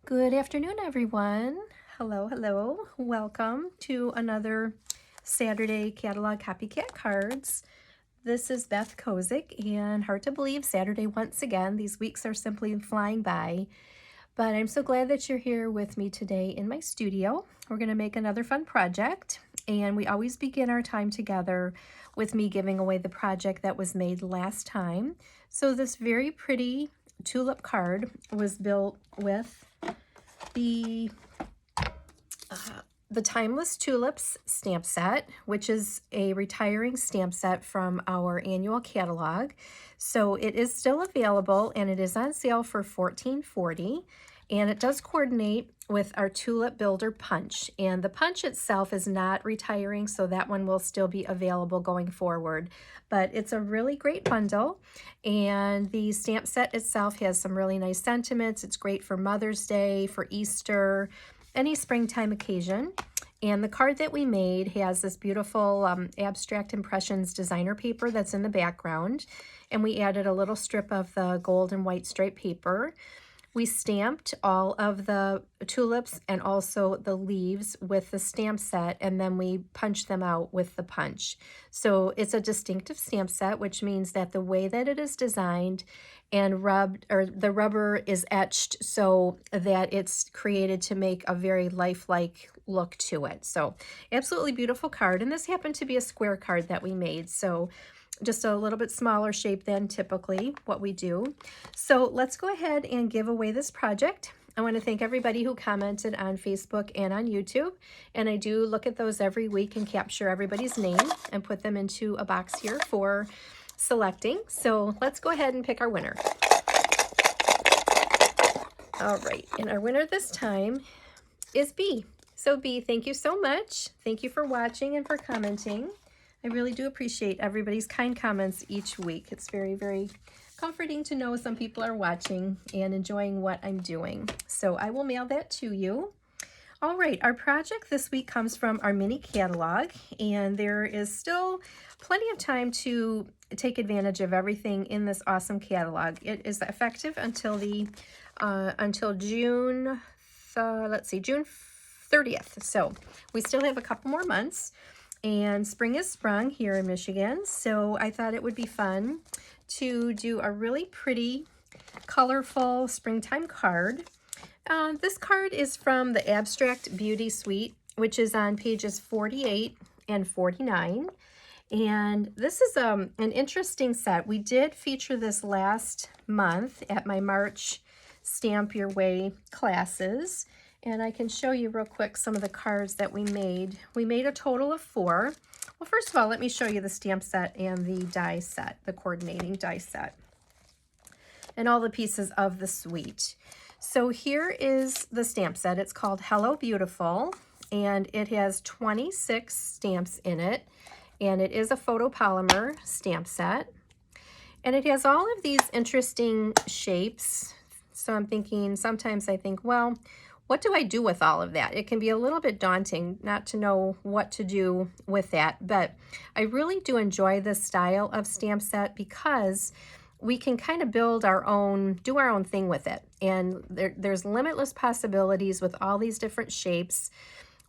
Good afternoon, everyone. Hello, hello. Welcome to another Saturday Catalog Copycat Cards. This is Beth Kozik, and hard to believe Saturday once again. These weeks are simply flying by, but I'm so glad that you're here with me today in my studio. We're going to make another fun project, and we always begin our time together with me giving away the project that was made last time. So this very pretty tulip card was built with the Timeless Tulips stamp set, which is a retiring stamp set from our annual catalog. So it is still available and it is on sale for $14.40, and it does coordinate with our Tulip Builder punch. And the punch itself is not retiring, so that one will still be available going forward. But it's a really great bundle, and the stamp set itself has some really nice sentiments. It's great for Mother's Day, for Easter, any springtime occasion. And the card that we made has this beautiful Abstract Impressions designer paper that's in the background, and we added a little strip of the gold and white stripe paper. We stamped all of the tulips and also the leaves with the stamp set, and then we punched them out with the punch. So it's a distinctive stamp set, which means that the way that it is designed and rubbed, or the rubber is etched so that it's created to make a very lifelike look to it. So absolutely beautiful card, and this happened to be a square card that we made, so just a little bit smaller shape than typically what we do. So let's go ahead and give away this project. I want to thank everybody who commented on Facebook and on YouTube, and I do look at those every week and capture everybody's name and put them into a box here for selecting. So let's go ahead and pick our winner. All right, and our winner this time is B. So B, thank you so much. Thank you for watching and for commenting. I really do appreciate everybody's kind comments each week. It's very, very comforting to know some people are watching and enjoying what I'm doing. So I will mail that to you. All right, our project this week comes from our mini catalog, and there is still plenty of time to take advantage of everything in this awesome catalog. It is effective until June 30th. So we still have a couple more months. And spring is sprung here in Michigan, so I thought it would be fun to do a really pretty, colorful springtime card. This card is from the Abstract Beauty Suite, which is on pages 48 and 49. And this is an interesting set. We did feature this last month at my March Stamp Your Way classes. And I can show you real quick some of the cards that we made. We made a total of 4. Well, first of all, let me show you the stamp set and the die set, the coordinating die set, and all the pieces of the suite. So here is the stamp set. It's called Hello Beautiful, and it has 26 stamps in it, and it is a photopolymer stamp set. And it has all of these interesting shapes. So I'm thinking, sometimes I think, well, what do I do with all of that? It can be a little bit daunting not to know what to do with that, but I really do enjoy this style of stamp set because we can kind of build our own, do our own thing with it. And there's limitless possibilities with all these different shapes.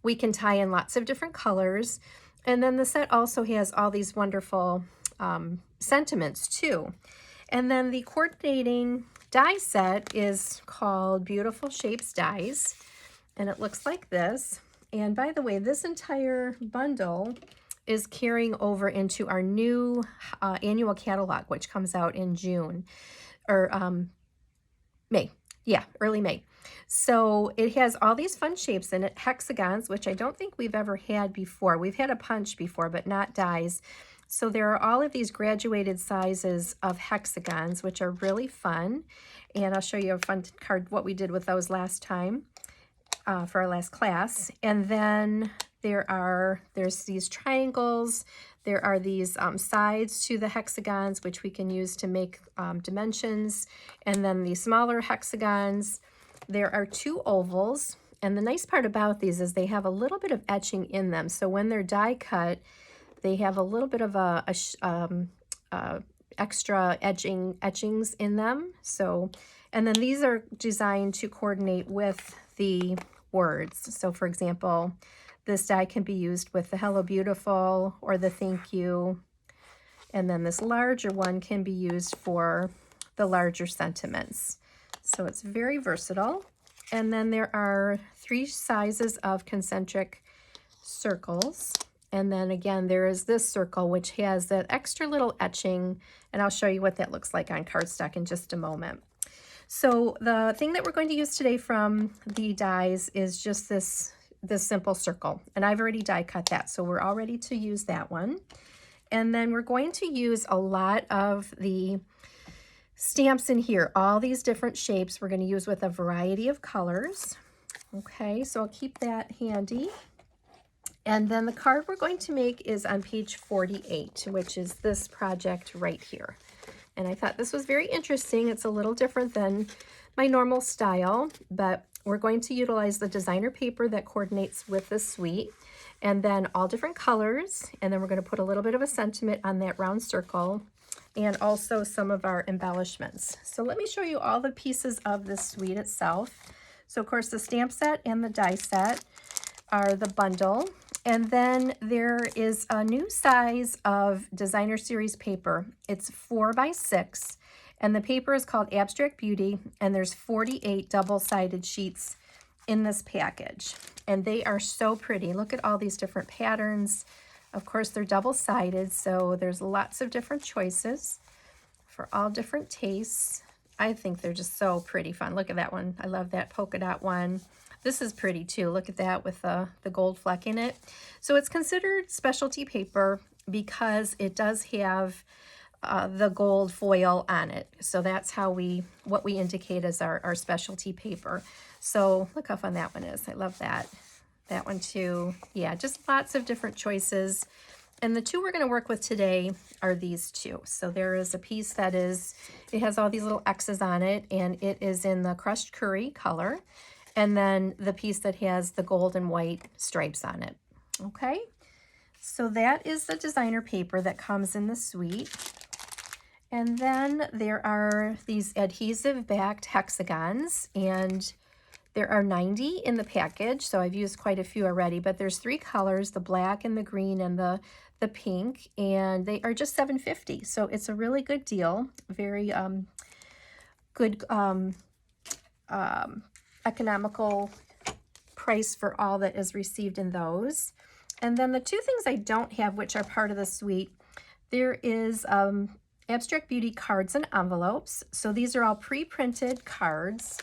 We can tie in lots of different colors. And then the set also has all these wonderful sentiments too. And then the coordinating die set is called Beautiful Shapes Dies, and it looks like this. And by the way, this entire bundle is carrying over into our new annual catalog, which comes out in June, or May. Yeah, early May. So it has all these fun shapes in it, hexagons, which I don't think we've ever had before. We've had a punch before, but not dies. So there are all of these graduated sizes of hexagons, which are really fun. And I'll show you a fun card, what we did with those last time for our last class. And then there's these triangles. There are these sides to the hexagons, which we can use to make dimensions. And then the smaller hexagons. There are 2 ovals. And the nice part about these is they have a little bit of etching in them. So when they're die cut, they have a little bit of extra etchings in them. So And then these are designed to coordinate with the words. So for example, this die can be used with the Hello Beautiful or the Thank You. And then this larger one can be used for the larger sentiments. So it's very versatile. And then there are 3 sizes of concentric circles. And then again, there is this circle, which has that extra little etching, and I'll show you what that looks like on cardstock in just a moment. So the thing that we're going to use today from the dies is just this simple circle, and I've already die cut that, so we're all ready to use that one. And then we're going to use a lot of the stamps in here, all these different shapes we're going to use with a variety of colors. Okay, so I'll keep that handy. And then the card we're going to make is on page 48, which is this project right here. And I thought this was very interesting. It's a little different than my normal style, but we're going to utilize the designer paper that coordinates with the suite, and then all different colors. And then we're going to put a little bit of a sentiment on that round circle, and also some of our embellishments. So let me show you all the pieces of the suite itself. So of course the stamp set and the die set are the bundle. And then there is a new size of designer series paper. It's 4 by 6, and the paper is called Abstract Beauty, and there's 48 double-sided sheets in this package. And they are so pretty. Look at all these different patterns. Of course, they're double-sided, so there's lots of different choices for all different tastes. I think they're just so pretty fun. Look at that one. I love that polka dot one. This is pretty too. Look at that with the gold fleck in it. So it's considered specialty paper because it does have the gold foil on it. So that's how what we indicate as our specialty paper. So look how fun that one is. I love that. That one too. Yeah, just lots of different choices. And the 2 we're going to work with today are these 2. So there is a piece that it has all these little X's on it, and it is in the crushed curry color. And then the piece that has the gold and white stripes on it. Okay, so that is the designer paper that comes in the suite. And then there are these adhesive backed hexagons, and there are 90 in the package. So I've used quite a few already, but there's 3 colors, the black and the green and the pink, and they are just $7.50. So it's a really good deal. Very good economical price for all that is received in those. And then the 2 things I don't have, which are part of the suite, there is Abstract Beauty cards and envelopes. So these are all pre-printed cards,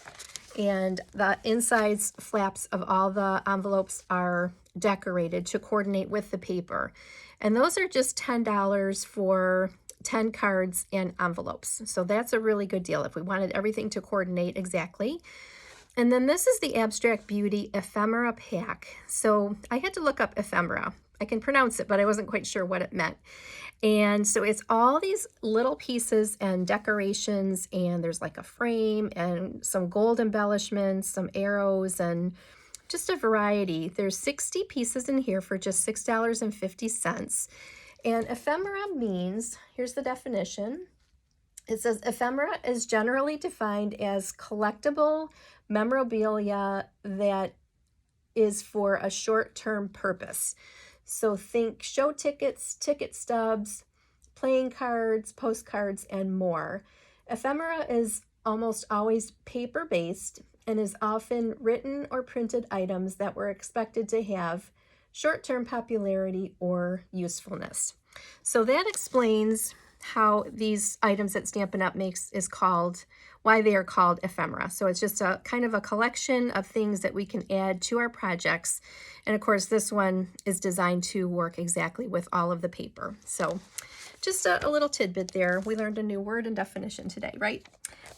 and the insides flaps of all the envelopes are decorated to coordinate with the paper. And those are just $10 for 10 cards and envelopes. So that's a really good deal if we wanted everything to coordinate exactly. And then this is the Abstract Beauty Ephemera pack. So I had to look up ephemera. I can pronounce it, but I wasn't quite sure what it meant. And so it's all these little pieces and decorations, and there's like a frame and some gold embellishments, some arrows, and just a variety. There's 60 pieces in here for just $6.50. And ephemera means, here's the definition. It says ephemera is generally defined as collectible memorabilia that is for a short-term purpose. So think show tickets, ticket stubs, playing cards, postcards, and more. Ephemera is almost always paper-based and is often written or printed items that were expected to have short-term popularity or usefulness. So that explains how these items that Stampin' Up! Makes is called, why they are called ephemera. So it's just a kind of a collection of things that we can add to our projects. And of course, this one is designed to work exactly with all of the paper. So just a little tidbit there. We learned a new word and definition today, right?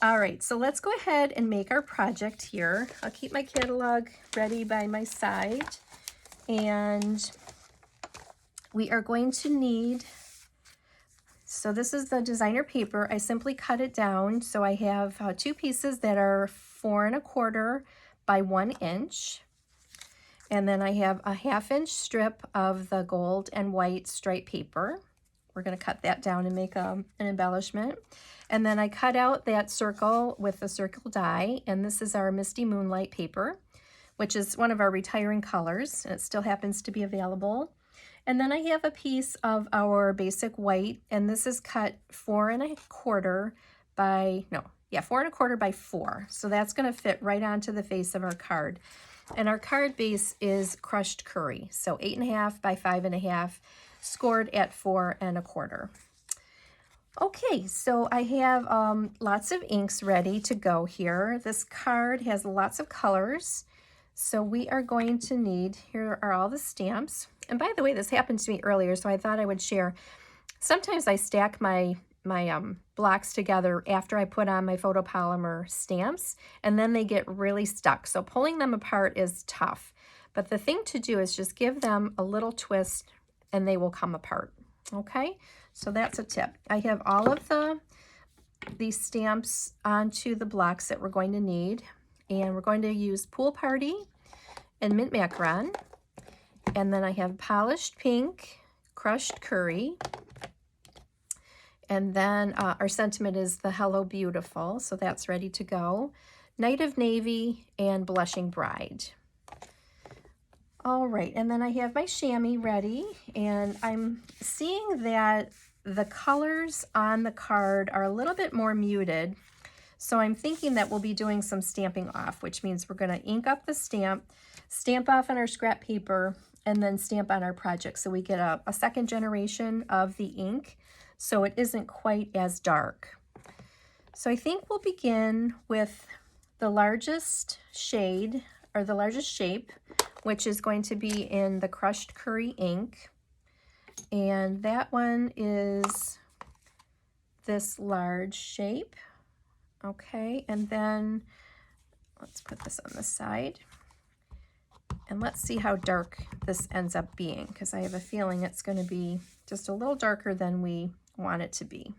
All right, so let's go ahead and make our project here. I'll keep my catalog ready by my side. And we are going to need, so this is the designer paper. I simply cut it down. So I have 2 pieces that are 4 1/4 by 1 inch. And then I have a 1/2 inch strip of the gold and white stripe paper. We're going to cut that down and make an embellishment. And then I cut out that circle with the circle die, and this is our Misty Moonlight paper, which is one of our retiring colors, and it still happens to be available. And then I have a piece of our basic white, and this is cut 4 1/4 by, no, yeah, 4 1/4 by 4. So that's gonna fit right onto the face of our card. And our card base is crushed curry, so 8 1/2 by 5 1/2, scored at 4 1/4. Okay, so I have lots of inks ready to go here. This card has lots of colors, so we are going to need, here are all the stamps. And by the way, this happened to me earlier, so I thought I would share. Sometimes I stack my blocks together after I put on my photopolymer stamps, and then they get really stuck. So pulling them apart is tough. But the thing to do is just give them a little twist and they will come apart. Okay, so that's a tip. I have all of these stamps onto the blocks that we're going to need, and we're going to use Pool Party and Mint Macaron. And then I have Polished Pink, Crushed Curry. And then our sentiment is the Hello Beautiful, so that's ready to go. Night of Navy and Blushing Bride. All right, and then I have my chamois ready, and I'm seeing that the colors on the card are a little bit more muted, so I'm thinking that we'll be doing some stamping off, which means we're going to ink up the stamp off on our scrap paper, and then stamp on our project, so we get a second generation of the ink, so it isn't quite as dark. So I think we'll begin with the largest shade, or the largest shape, which is going to be in the Crushed Curry ink. And that one is this large shape. Okay, and then let's put this on the side. And let's see how dark this ends up being, because I have a feeling it's going to be just a little darker than we want it to be.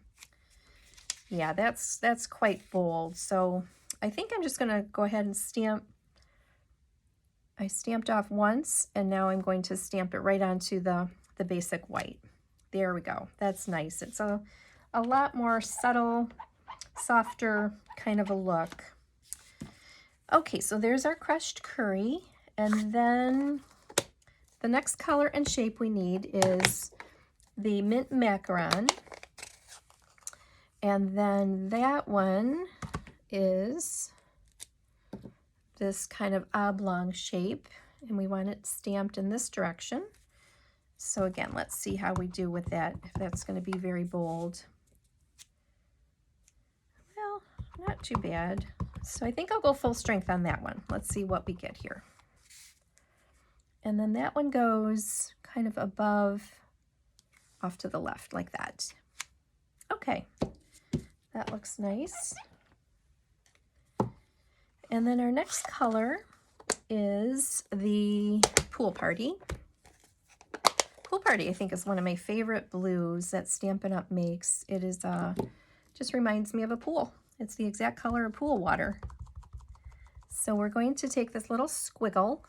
Yeah, that's quite bold. So I think I'm just going to go ahead and stamp. I stamped off once, and now I'm going to stamp it right onto the basic white. There we go. That's nice. It's a lot more subtle, softer kind of a look. Okay, so there's our crushed curry. And then the next color and shape we need is the Mint Macaron. And then that one is this kind of oblong shape, and we want it stamped in this direction. So again, let's see how we do with that, if that's going to be very bold. Well, not too bad. So I think I'll go full strength on that one. Let's see what we get here. And then that one goes kind of above, off to the left like that. Okay, that looks nice. And then our next color is the Pool Party. Pool Party, I think, is one of my favorite blues that Stampin' Up! Makes. It is, just reminds me of a pool. It's the exact color of pool water. So we're going to take this little squiggle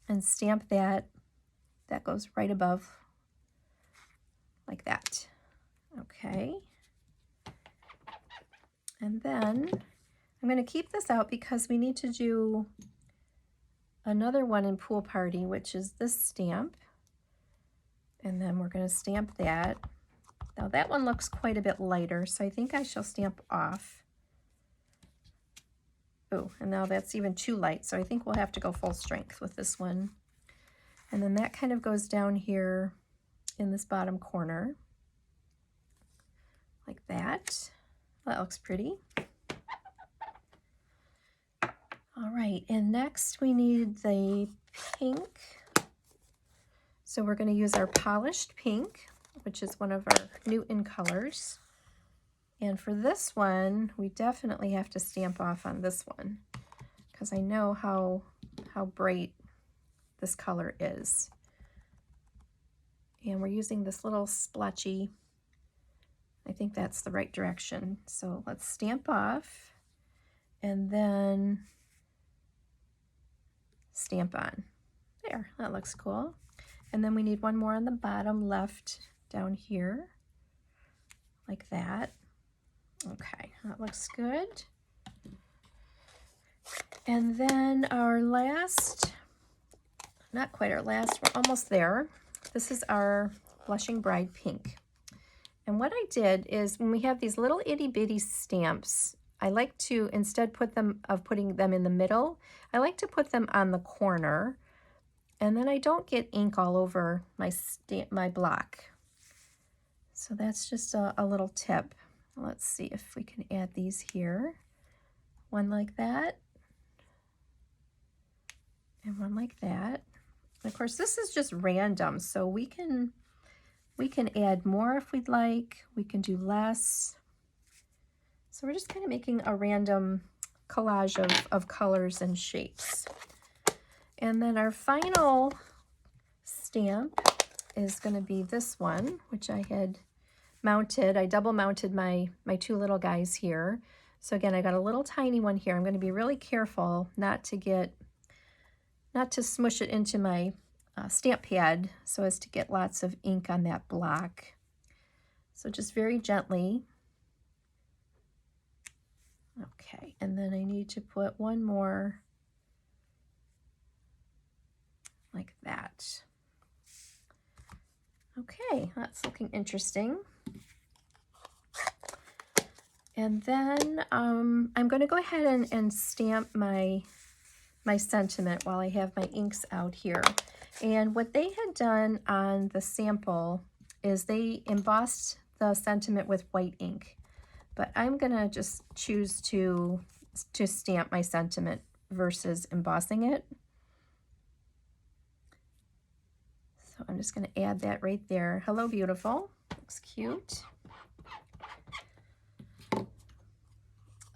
and stamp that. That goes right above, like that. Okay. And then I'm going to keep this out because we need to do another one in Pool Party, which is this stamp. And then we're going to stamp that. Now that one looks quite a bit lighter, so I think I shall stamp off. Oh, and now that's even too light, so I think we'll have to go full strength with this one. And then that kind of goes down here in this bottom corner, like that. That looks pretty. All right, and next we need the pink. So we're going to use our Polished Pink, which is one of our new in colors. And for this one, we definitely have to stamp off on this one because I know how bright this color is. And we're using this little splotchy, I think that's the right direction. So let's stamp off and then stamp on. There, that looks cool. And then we need one more on the bottom left down here, like that. Okay, that looks good. And then our last, not quite our last, we're almost there. This is our Blushing Bride Pink. And what I did is when we have these little itty bitty stamps, I like to, instead of putting them in the middle, I like to put them on the corner, and then I don't get ink all over my block. So that's just a little tip. Let's see if we can add these here. One like that, and one like that. And of course, this is just random, so we can add more if we'd like. We can do less. So we're just kind of making a random collage of colors and shapes. And then our final stamp is going to be this one, which I had mounted. I double mounted my two little guys here. So again, I got a little tiny one here. I'm going to be really careful not to smush it into my stamp pad so as to get lots of ink on that block. So just very gently. Okay, and then I need to put one more like that. Okay, that's looking interesting. And then I'm going to go ahead and stamp my sentiment while I have my inks out here. And what they had done on the sample is they embossed the sentiment with white ink. But I'm going to just choose to stamp my sentiment versus embossing it. So I'm just going to add that right there. Hello, beautiful. Looks cute.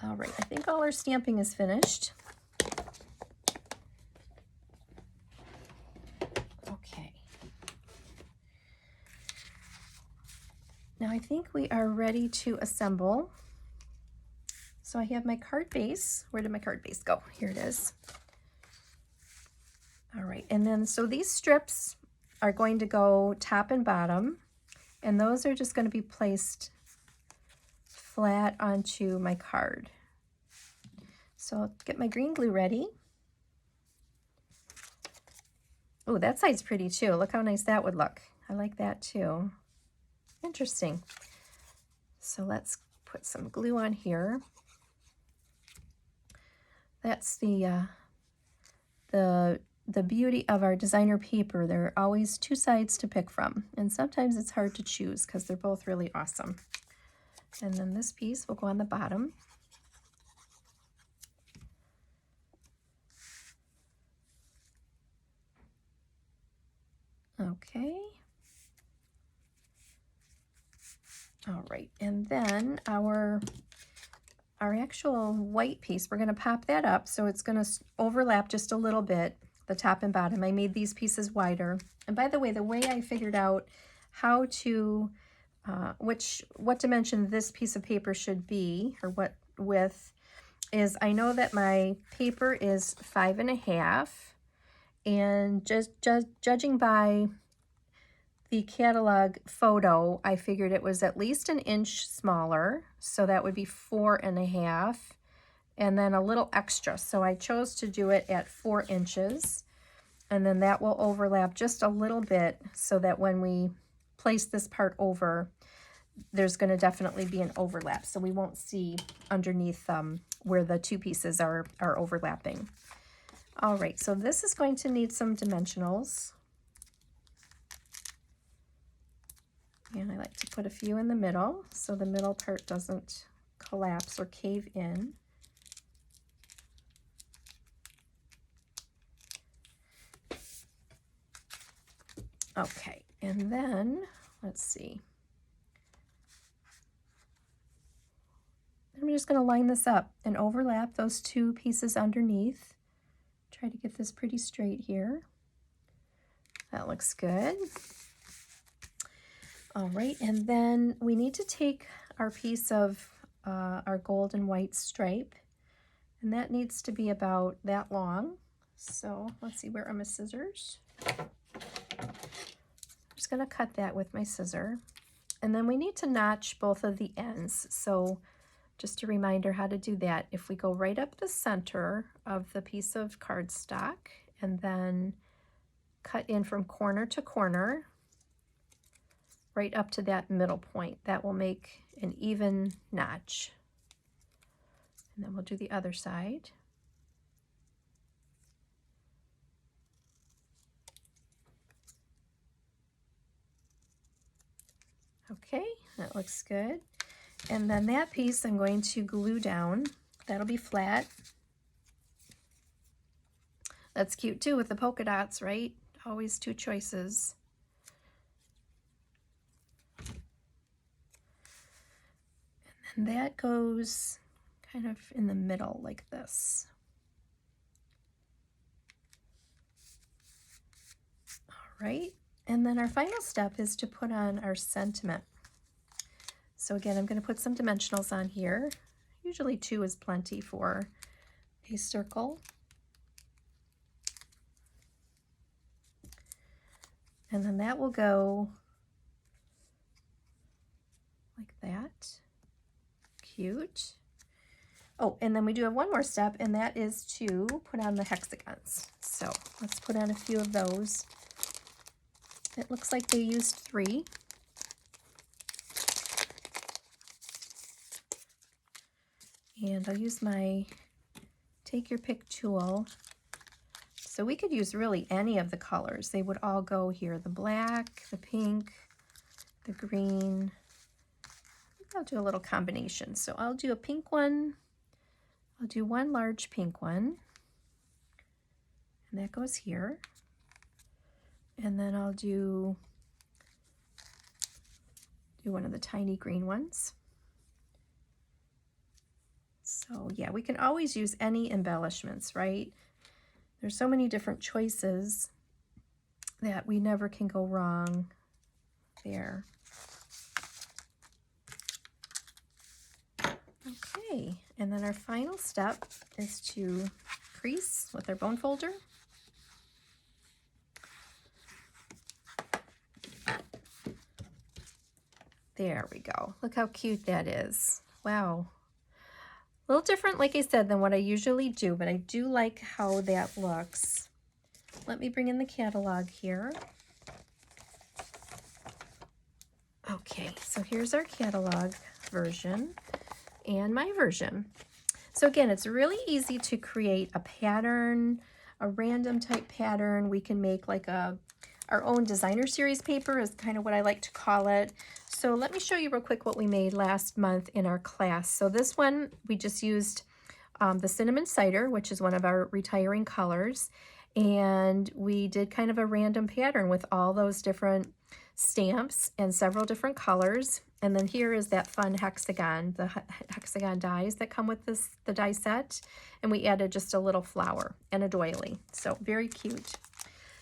All right, I think all our stamping is finished. Okay. Now I think we are ready to assemble. So I have my card base. Where did my card base go? Here it is. All right, and then so these strips are going to go top and bottom, and those are just going to be placed flat onto my card. So I'll get my green glue ready. Oh, that side's pretty too. Look how nice that would look. I like that too. Interesting. So let's put some glue on here. That's the beauty of our designer paper. There are always two sides to pick from, and sometimes it's hard to choose because they're both really awesome. And then this piece will go on the bottom. Okay. All right, and then our actual white piece, we're going to pop that up so it's going to overlap just a little bit, the top and bottom. I made these pieces wider. And by the way I figured out how to, what dimension this piece of paper should be, or what width, is I know that my paper is 5.5, and just judging by the catalog photo, I figured it was at least an inch smaller, so that would be 4.5, and then a little extra. So I chose to do it at 4 inches, and then that will overlap just a little bit so that when we place this part over, there's going to definitely be an overlap, so we won't see underneath where the two pieces are overlapping. All right, so this is going to need some dimensionals. And I like to put a few in the middle so the middle part doesn't collapse or cave in. Okay, and then let's see. I'm just going to line this up and overlap those two pieces underneath. Try to get this pretty straight here. That looks good. All right, and then we need to take our piece of our gold and white stripe, and that needs to be about that long. So let's see, where are my scissors? I'm just going to cut that with my scissor. And then we need to notch both of the ends. So just a reminder how to do that. If we go right up the center of the piece of cardstock and then cut in from corner to corner, right up to that middle point, that will make an even notch. And then we'll do the other side. Okay, that looks good. And then that piece I'm going to glue down. That'll be flat. That's cute too with the polka dots, right? Always two choices. And then that goes kind of in the middle like this. All right, and then our final step is to put on our sentiment. So again, I'm going to put some dimensionals on here. Usually 2 is plenty for a circle. And then that will go like that. Cute. Oh, and then we do have one more step, and that is to put on the hexagons. So let's put on a few of those. It looks like they used 3. And I'll use my take your pick tool. So we could use really any of the colors. They would all go here. The black, the pink, the green. I'll do a little combination. So I'll do a pink one. I'll do one large pink one. And that goes here. And then I'll do one of the tiny green ones. So yeah, we can always use any embellishments, right? There's so many different choices that we never can go wrong there. Okay, and then our final step is to crease with our bone folder. There we go. Look how cute that is. Wow. A little different, like I said, than what I usually do, but I do like how that looks. Let me bring in the catalog here. Okay, so here's our catalog version and my version. So again, it's really easy to create a pattern, a random type pattern. We can make like our own designer series paper is kind of what I like to call it. So let me show you real quick what we made last month in our class. So this one, we just used the cinnamon cider, which is one of our retiring colors. And we did kind of a random pattern with all those different stamps and several different colors. And then here is that fun hexagon, the hexagon dies that come with the die set. And we added just a little flower and a doily. So very cute.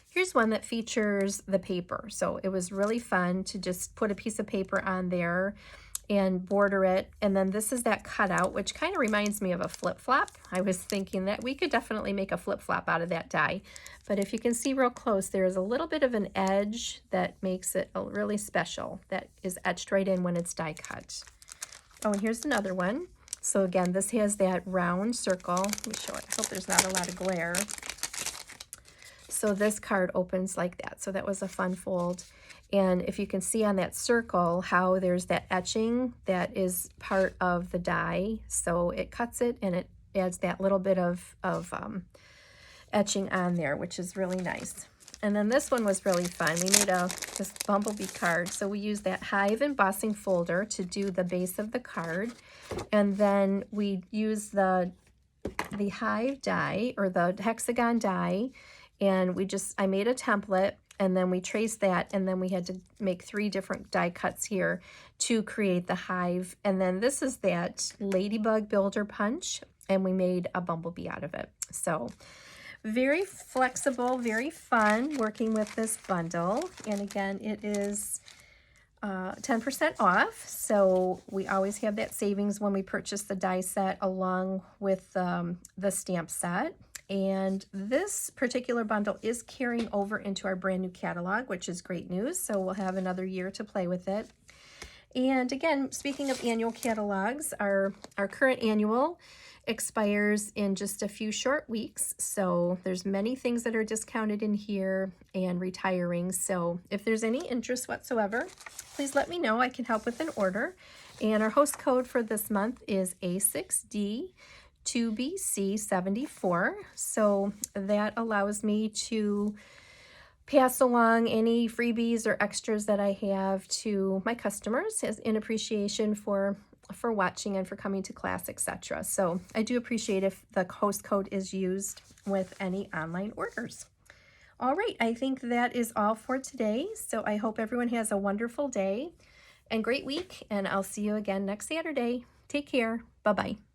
Here's one that features the paper. So it was really fun to just put a piece of paper on there and border it. And then this is that cutout, which kind of reminds me of a flip-flop. I was thinking that we could definitely make a flip-flop out of that die. But if you can see real close, there's a little bit of an edge that makes it really special that is etched right in when it's die cut. Oh, and here's another one. So again, this has that round circle. Let me show it. I hope there's not a lot of glare. So this card opens like that. So that was a fun fold. And if you can see on that circle how there's that etching that is part of the die. So it cuts it and it adds that little bit of etching on there, which is really nice. And then this one was really fun. We made this Bumblebee card. So we used that hive embossing folder to do the base of the card. And then we used the hive die or the hexagon die. And I made a template and then we traced that and then we had to make 3 different die cuts here to create the hive. And then this is that ladybug builder punch and we made a bumblebee out of it. So very flexible, very fun working with this bundle. And again, it is 10% off. So we always have that savings when we purchase the die set along with the stamp set. And this particular bundle is carrying over into our brand new catalog, which is great news. So we'll have another year to play with it. And again, speaking of annual catalogs, our current annual expires in just a few short weeks. So there's many things that are discounted in here and retiring. So if there's any interest whatsoever, please let me know. I can help with an order. And our host code for this month is A6D2BC74. So that allows me to pass along any freebies or extras that I have to my customers as in appreciation for watching and for coming to class, etc. So I do appreciate if the host code is used with any online orders. All right, I think that is all for today. So I hope everyone has a wonderful day and great week, and I'll see you again next Saturday. Take care. Bye-bye.